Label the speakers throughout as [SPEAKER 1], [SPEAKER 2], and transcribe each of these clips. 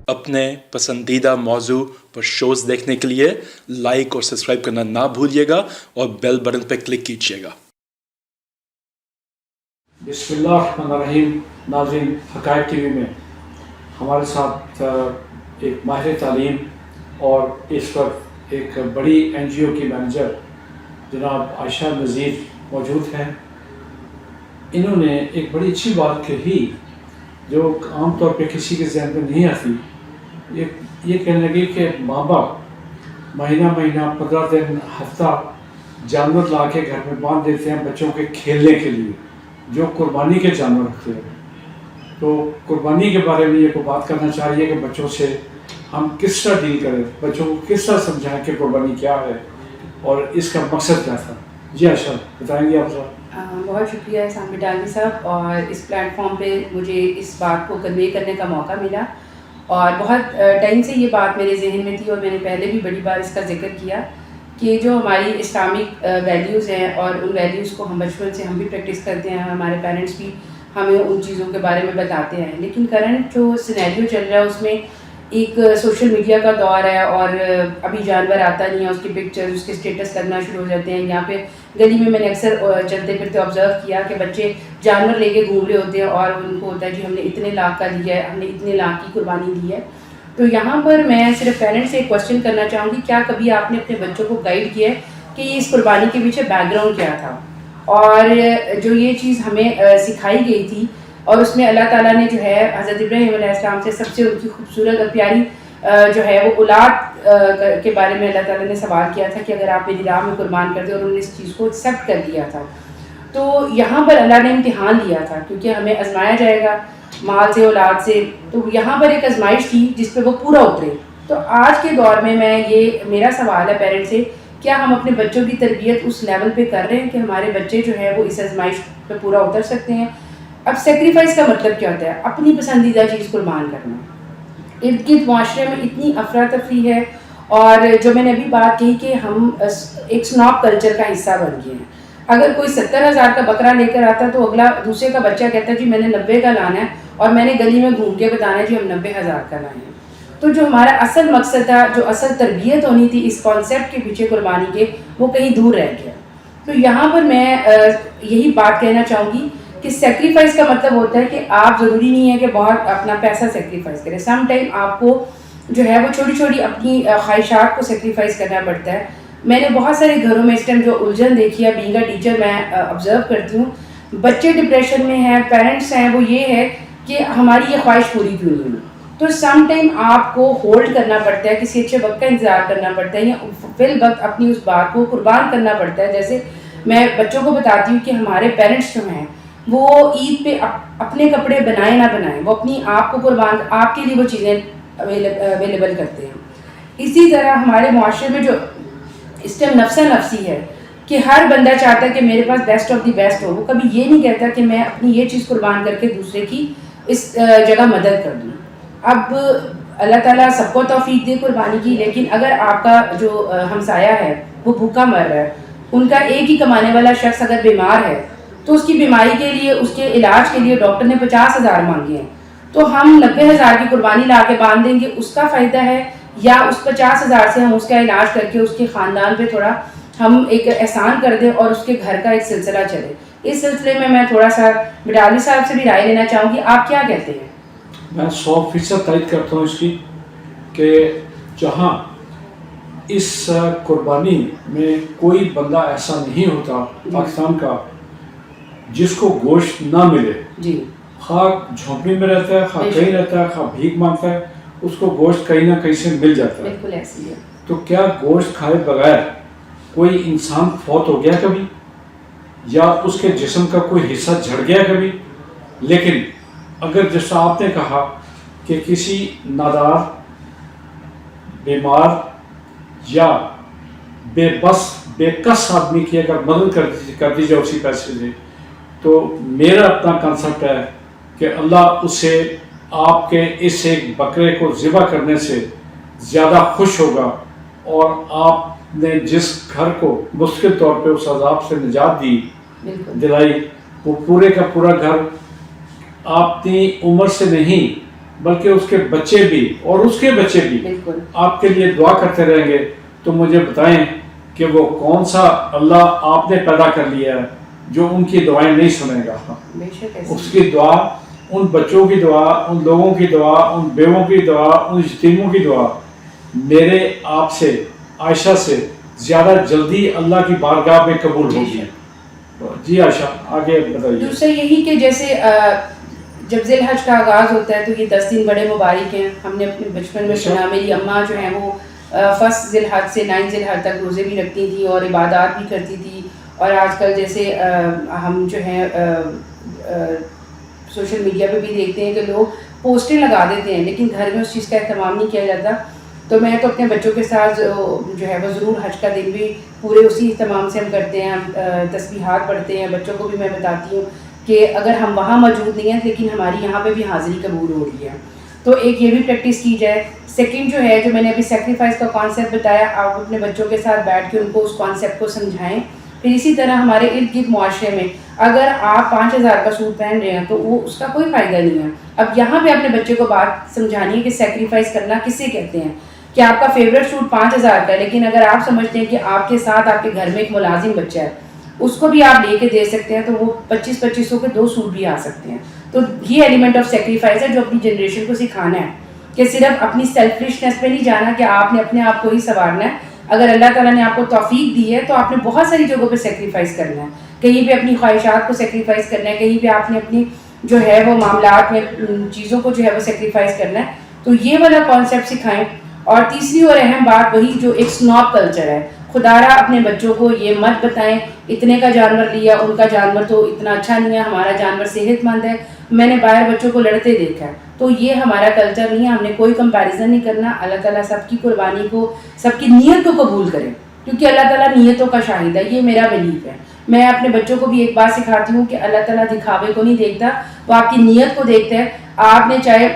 [SPEAKER 1] اپنے پسندیدہ موضوع پر شوز دیکھنے کے لیے لائک اور سبسکرائب کرنا نہ بھولیے گا اور بیل بٹن پر کلک کیجیے گا۔
[SPEAKER 2] بسم اللہ الرحمن الرحیم۔ ناظرین، حقائق ٹی وی میں ہمارے ساتھ ایک ماہر تعلیم اور اس وقت ایک بڑی این جی او کی مینیجر جناب عائشہ نذیر موجود ہیں۔ انہوں نے ایک بڑی اچھی بات کہی جو عام طور پہ کسی کے ذہن میں نہیں آتی۔ یہ کہنے لگی کہ ماں باپ مہینہ 15 دن ہفتہ جانور لا کے گھر میں باندھ دیتے ہیں بچوں کے کھیلنے کے لیے، جو قربانی کے جانور ہوتے ہیں۔ تو قربانی کے بارے میں یہ کوئی بات کرنا چاہ رہی ہے کہ بچوں سے ہم کس طرح ڈیل کریں، بچوں کو کس طرح سمجھائیں کہ قربانی کیا ہے اور اس کا مقصد کیا تھا۔ جی عائشہ، بتائیں گے آپ صاحب؟
[SPEAKER 3] بہت شکریہ احسان بٹالوی صاحب، اور اس پلیٹ فارم پہ مجھے اس بات کو کنوے کرنے کا موقع ملا، اور بہت ٹائم سے یہ بات میرے ذہن میں تھی، اور میں نے پہلے بھی بڑی بار اس کا ذکر کیا کہ جو ہماری اسلامک ویلیوز ہیں اور ان ویلیوز کو ہم بچپن سے ہم بھی پریکٹس کرتے ہیں، ہمارے پیرنٹس بھی ہمیں ان چیزوں کے بارے میں بتاتے ہیں، لیکن کرنٹ جو سینیریو چل رہا ہے اس میں ایک سوشل میڈیا کا دور ہے، اور ابھی جانور آتا نہیں ہے، اس کے پکچر اس کے اسٹیٹس لگنا شروع ہو جاتے ہیں۔ یہاں پہ گلی میں نے اکثر چلتے پھرتے آبزرو کیا کہ بچے جانور لے کے گھوم رہے ہوتے ہیں، اور ان کو ہوتا ہے جی ہم نے اتنے لاکھ کا لیا ہے، ہم نے اتنے لاکھ کی قربانی دی ہے۔ تو یہاں پر میں صرف پیرنٹس سے ایک کوشچن کرنا چاہوں گی، کیا کبھی آپ نے اپنے بچوں کو گائیڈ کیا ہے کہ یہ اس قربانی کے پیچھے بیک گراؤنڈ کیا تھا، اور جو یہ چیز ہمیں سکھائی گئی تھی، اور اس میں اللہ تعالیٰ نے جو ہے حضرت ابراہیم علیہ السلام سے سب سے ان کی خوبصورت اور پیاری جو ہے وہ اولاد کے بارے میں اللہ تعالیٰ نے سوال کیا تھا کہ اگر آپ میری راہ میں قربان کر دیں، اور انہوں نے اس چیز کو ایکسیپٹ کر لیا تھا۔ تو یہاں پر اللہ نے امتحان لیا تھا، کیونکہ ہمیں آزمایا جائے گا مال سے اولاد سے، تو یہاں پر ایک آزمائش تھی جس پہ وہ پورا اترے۔ تو آج کے دور میں یہ میرا سوال ہے پیرنٹ سے، کیا ہم اپنے بچوں کی تربیت اس لیول پہ کر رہے ہیں کہ ہمارے بچے جو ہے وہ اس آزمائش پہ پورا اتر سکتے ہیں؟ اب سیکریفائس کا مطلب کیا ہوتا ہے؟ اپنی پسندیدہ چیز قربان کرنا۔ ارد گرد معاشرے میں اتنی افراتفری ہے، اور جو میں نے ابھی بات کہی کہ ہم ایک سناب کلچر کا حصہ بن گئے ہیں۔ اگر کوئی 70,000 کا بکرا لے کر آتا ہے تو اگلا دوسرے کا بچہ کہتا ہے جی میں نے 90 کا لانا ہے، اور میں نے گلی میں گھوم کے بتانا ہے جی ہم 90,000 کا لائے ہیں۔ تو جو ہمارا اصل مقصد تھا، جو اصل تربیت ہونی تھی اس کانسیپٹ کے پیچھے قربانی کے، وہ کہیں دور رہ گیا۔ تو یہاں پر میں یہی بات کہنا چاہوں گی کہ سیکریفائس کا مطلب ہوتا ہے کہ آپ ضروری نہیں ہے کہ بہت اپنا پیسہ سیکریفائس کریں، سم ٹائم آپ کو جو ہے وہ چھوٹی چھوٹی اپنی خواہشات کو سیکریفائس کرنا پڑتا ہے۔ میں نے بہت سارے گھروں میں اس ٹائم جو الجھن دیکھی ہے، بینگ اے ٹیچر میں آبزرو کرتی ہوں، بچے ڈپریشن میں ہیں، پیرنٹس ہیں، وہ یہ ہے کہ ہماری یہ خواہش پوری کیوں نہیں ہوئی۔ تو سم ٹائم آپ کو ہولڈ کرنا پڑتا ہے، کسی اچھے وقت کا انتظار کرنا پڑتا ہے، یا فی الوقت اپنی اس بات کو قربان کرنا پڑتا ہے۔ جیسے میں بچوں کو بتاتی ہوں کہ ہمارے پیرنٹس جو ہیں وہ عید پہ اپنے کپڑے بنائیں نہ بنائیں، وہ اپنی آپ کو قربان، آپ کے لیے وہ چیزیں اویلیبل کرتے ہیں۔ اسی طرح ہمارے معاشرے میں جو اس ٹائم نفسا نفسی ہے کہ ہر بندہ چاہتا ہے کہ میرے پاس بیسٹ آف دی بیسٹ ہو، وہ کبھی یہ نہیں کہتا کہ میں اپنی یہ چیز قربان کر کے دوسرے کی اس جگہ مدد کر دوں۔ اب اللہ تعالیٰ سب کو توفیق دے قربانی کی، لیکن اگر آپ کا جو ہمسایہ ہے وہ بھوکا مر رہا ہے، ان کا ایک ہی کمانے والا شخص اگر بیمار ہے، تو اس کی بیماری کے لیے، اس کے علاج کے لیے ڈاکٹر نے 50,000 مانگے ہیں، تو ہم 90,000 کی قربانی لا کے باندھ دیں گے، اس کا فائدہ ہے، یا اس 50,000 سے ہم اس کا علاج کر کے اس کے خاندان پہ تھوڑا ہم ایک احسان کر دیں اور اس کے گھر کا ایک سلسلہ چلے۔ اس سلسلے میں تھوڑا سا بٹالوی صاحب سے بھی رائے لینا چاہوں گی، آپ کیا کہتے ہیں؟
[SPEAKER 2] میں 100% تائید کرتا ہوں اس کی، کہ جہاں اس قربانی میں کوئی بندہ ایسا نہیں ہوتا پاکستان کا جس کو گوشت نہ ملے،
[SPEAKER 3] جی،
[SPEAKER 2] خواہ جھونپڑی میں رہتا ہے، خواہ کہیں رہتا ہے، خواہ بھیک مانگتا ہے، اس کو گوشت کہیں نہ کہیں سے مل جاتا ہے۔
[SPEAKER 3] بالکل ایسی ہے۔
[SPEAKER 2] تو کیا گوشت کھائے بغیر کوئی انسان فوت ہو گیا کبھی، یا اس کے جسم کا کوئی حصہ جھڑ گیا کبھی؟ لیکن اگر جیسا آپ نے کہا کہ کسی نادار، بیمار یا بے بس بے کس آدمی کی اگر مدد کر دی جائے اسی پیسے سے، تو میرا اپنا کنسپٹ ہے کہ اللہ اسے آپ کے اس ایک بکرے کو ذبح کرنے سے زیادہ خوش ہوگا، اور آپ نے جس گھر کو مستقل طور پہ اس عذاب سے نجات دلائی، وہ پورے کا پورا گھر اپنی عمر سے نہیں بلکہ اس کے بچے بھی اور اس کے بچے بھی
[SPEAKER 3] بالکل
[SPEAKER 2] آپ کے لیے دعا کرتے رہیں گے. تو مجھے بتائیں کہ وہ کون سا اللہ آپ نے پیدا کر لیا ہے جو ان کی دعائیں نہیں سنے گا.
[SPEAKER 3] بے شک ایسے
[SPEAKER 2] اس کی دعا، ان بچوں کی دعا، ان لوگوں کی دعا، ان بیووں کی دعا، ان یتیموں کی دعا میرے آپ سے، عائشہ سے زیادہ جلدی اللہ کی بارگاہ میں قبول ہوگی. جی عائشہ آگے بتائیے.
[SPEAKER 3] دوسرا یہی کہ جیسے جب ذی الحج کا آغاز ہوتا ہے تو یہ 10 دن بڑے مبارک ہیں. ہم نے اپنے بچپن میں سنا، میری اماں جو ہیں وہ 1 ذی الحج سے 9 ذی الحج تک روزے بھی رکھتی تھیں اور عبادات بھی کرتی تھی. اور آج کل جیسے ہم جو ہیں سوشل میڈیا پہ بھی دیکھتے ہیں کہ لوگ پوسٹیں لگا دیتے ہیں لیکن گھر میں اس چیز کا اہتمام نہیں کیا جاتا. تو میں تو اپنے بچوں کے ساتھ جو ہے وہ ضرور حج کا دن بھی پورے اسی اہتمام سے ہم کرتے ہیں. ہم تسبیحات پڑھتے ہیں. بچوں کو بھی میں بتاتی ہوں کہ اگر ہم وہاں موجود نہیں ہیں لیکن ہماری یہاں پہ بھی حاضری قبول ہو رہی ہے. تو ایک یہ بھی پریکٹس کی جائے. سیکنڈ جو ہے، جو میں نے ابھی سیکریفائس کا کانسیپٹ بتایا، آپ اپنے بچوں کے ساتھ بیٹھ کے ان کو اس کانسیپٹ کو سمجھائیں. پھر اسی طرح ہمارے ارد گرد معاشرے میں اگر آپ 5,000 کا سوٹ پہن رہے ہیں تو وہ اس کا کوئی فائدہ نہیں ہے. اب یہاں پہ اپنے بچے کو بات سمجھانی ہے کہ سیکریفائس کرنا کسے کہتے ہیں. کہ آپ کا فیوریٹ سوٹ 5,000 کا ہے لیکن اگر آپ سمجھتے ہیں کہ آپ کے ساتھ آپ کے گھر میں ایک ملازم بچہ ہے، اس کو بھی آپ لے کے دے سکتے ہیں، تو وہ 2500 کے 2 سوٹ بھی آ سکتے ہیں. تو یہ ایلیمنٹ آف سیکریفائس ہے جو اپنی جنریشن کو سکھانا ہے کہ صرف اپنی سیلفشنس پہ نہیں جانا کہ آپ نے اپنے آپ کو ہی سنوارنا ہے. اگر اللہ تعالیٰ نے آپ کو توفیق دی ہے تو آپ نے بہت ساری جگہوں پہ سیکریفائس کرنا ہے. کہیں پہ اپنی خواہشات کو سیکریفائس کرنا ہے، کہیں پہ آپ نے اپنی جو ہے وہ معاملات میں چیزوں کو جو ہے وہ سیکریفائس کرنا ہے. تو یہ والا کانسیپٹ سکھائیں. اور تیسری اور اہم بات وہی جو ایک سنوب کلچر ہے، خدارہ اپنے بچوں کو یہ مت بتائیں اتنے کا جانور لیا، ان کا جانور تو اتنا اچھا نہیں ہے، ہمارا جانور صحت مند ہے. میں نے باہر بچوں کو لڑتے دیکھا ہے. تو یہ ہمارا کلچر نہیں ہے. ہم نے کوئی کمپیریزن نہیں کرنا. اللہ تعالیٰ سب کی قربانی کو، سب کی نیت کو قبول کرے کیونکہ اللہ تعالیٰ نیتوں کا شاہد ہے. یہ میرا بلیف ہے. میں اپنے بچوں کو بھی ایک بات سکھاتی ہوں کہ اللہ تعالیٰ دکھاوے کو نہیں دیکھتا، وہ آپ کی نیت کو دیکھتا ہے. آپ نے چاہے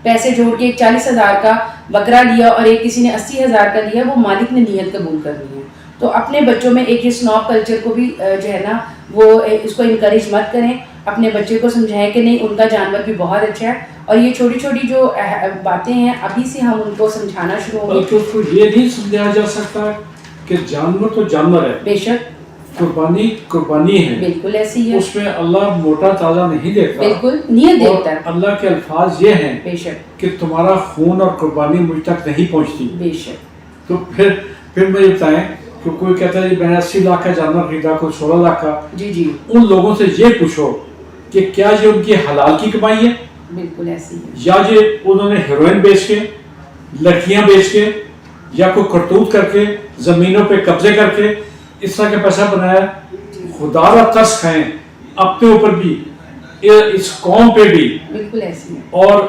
[SPEAKER 3] پیسے جوڑ کے ایک 40,000 کا بکرا لیا اور ایک کسی نے 80,000 کا لیا، وہ مالک نے نیت قبول کرنی ہے. تو اپنے بچوں میں ایک یہ سنوب کلچر کو بھی جو ہے نا وہ اس کو انکریج مت کریں. اپنے بچے کو سمجھائیں کہ نہیں، ان کا جانور بھی بہت اچھا ہے. اور یہ چھوٹی چھوٹی جو باتیں ہیں ابھی سے ہم ان کو سمجھانا شروع ہوں گے.
[SPEAKER 2] بلکہ اس کو یہ نہیں سمجھایا جا سکتا کہ جانور تو جانور ہے،
[SPEAKER 3] بے شک
[SPEAKER 2] قربانی قربانی ہے.
[SPEAKER 3] بالکل ایسی ہے.
[SPEAKER 2] اس میں اللہ موٹا تازہ نہیں دیکھتا،
[SPEAKER 3] بالکل نیت دیکھتا ہے.
[SPEAKER 2] اور اللہ کے الفاظ یہ ہیں
[SPEAKER 3] بے شک
[SPEAKER 2] کہ تمہارا خون اور قربانی مجھ تک نہیں پہنچتی.
[SPEAKER 3] بے شک.
[SPEAKER 2] تو پھر مجھے بتائیں کہ کوئی کہتا ہے میں نے 80 لاکھ کا جانور خریدا، کوئی 16 لاکھ کا.
[SPEAKER 3] جی
[SPEAKER 2] ان لوگوں سے یہ پوچھو کہ کیا یہ ان کی حلال کی کمائی ہے،
[SPEAKER 3] بالکل ایسی ہے،
[SPEAKER 2] یا یہ انہوں نے ہیروئن بیچ کے، لڑکیاں بیچ کے، یا کوئی کرتوت کر کے، زمینوں پہ قبضے کر کے اس طرح کا پیسہ بنایا. خدا را ترس کھائیں اپنے اوپر بھی، اس قوم پہ بھی،
[SPEAKER 3] بالکل ایسی ہے.
[SPEAKER 2] اور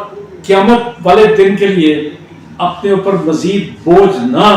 [SPEAKER 2] قیامت والے دن کے لیے اپنے اوپر مزید بوجھ نہ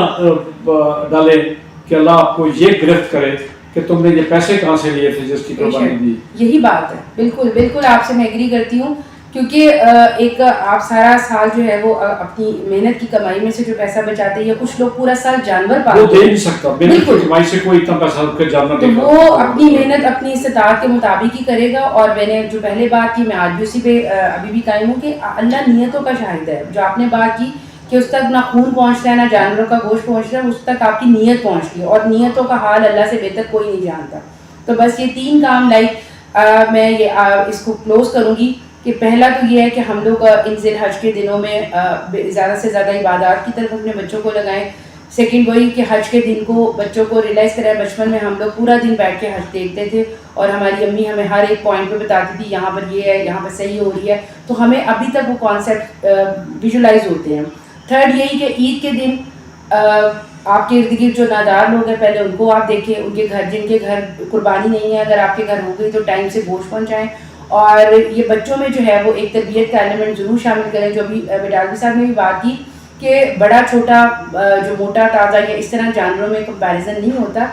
[SPEAKER 2] ڈالے کہ اللہ آپ کو یہ گرفت کرے کہ تم نے یہ پیسے کہاں سے لیے تھے جس کی قربانی دی.
[SPEAKER 3] یہی بات ہے. بالکل بالکل آپ سے میں ایگری کرتی ہوں کیونکہ ایک آپ سارا سال جو ہے وہ اپنی محنت کی کمائی میں سے جو پیسہ بچاتے ہیں، یا کچھ لوگ پورا سال جانور پالتے ہیں،
[SPEAKER 2] وہ دے نہیں سکتا بالکل کمائی سے کوئی اتنا پیسہ جانور
[SPEAKER 3] تو وہ اپنی محنت اپنی استطاعت کے مطابق ہی کرے گا. اور میں نے جو پہلے بات کی، میں آج بھی اسی پہ ابھی بھی قائم ہوں کہ اللہ نیتوں کا شاہد ہے. جو آپ نے بات کی کہ اس تک نہ خون پہنچتا ہے نہ جانوروں کا گوشت پہنچتا ہے، اس تک آپ کی نیت پہنچتی ہے، اور نیتوں کا حال اللہ سے بہتر کوئی نہیں جانتا. تو بس یہ 3 کام میں یہ اس کو کلوز کروں گی کہ پہلا تو یہ ہے کہ ہم لوگ ان ذی الحج کے دنوں میں زیادہ سے زیادہ عبادات کی طرف اپنے بچوں کو لگائیں. سیکنڈ وہی کہ حج کے دن کو بچوں کو ریلائز کریں. بچپن میں ہم لوگ پورا دن بیٹھ کے حج دیکھتے تھے اور ہماری امی ہمیں ہر ایک پوائنٹ پہ بتاتی تھی یہاں پر یہ ہے، یہاں پر صحیح ہو رہی ہے. تو ہمیں ابھی تک وہ کانسیپٹ ویژولائز ہوتے ہیں. تھرڈ یہی کہ عید کے دن آپ کے ارد گرد جو نادار لوگ ہیں پہلے ان کو آپ دیکھیں، ان کے گھر جن کے گھر قربانی نہیں ہے، اگر آپ کے گھر ہو گئی تو ٹائم سے گوشت پہنچائیں. اور یہ بچوں میں جو ہے وہ ایک تربیت کا ایلیمنٹ ضرور شامل کریں. جو ابھی بٹالوی صاحب نے بھی بات کی کہ بڑا چھوٹا جو موٹا تازہ یا اس طرح جانوروں میں کمپیریزن نہیں ہوتا،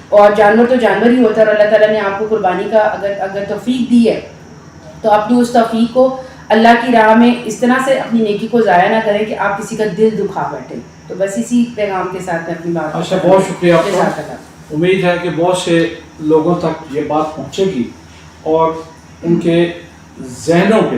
[SPEAKER 3] اور جانور تو جانور ہی ہوتا ہے. اور اللہ تعالیٰ نے آپ کو قربانی کا اگر توفیق دی ہے تو اپنی اس توفیق کو اللہ کی راہ میں اس طرح سے اپنی نیکی کو ضائع نہ کریں کہ آپ کسی کا دل دکھا بیٹھیں. تو بس اسی پیغام کے ساتھ میں اپنی بات.
[SPEAKER 2] اچھا، بہت شکریہ آپ کا. امید ہے کہ بہت سے لوگوں تک یہ بات پہنچے گی اور ان کے ذہنوں پہ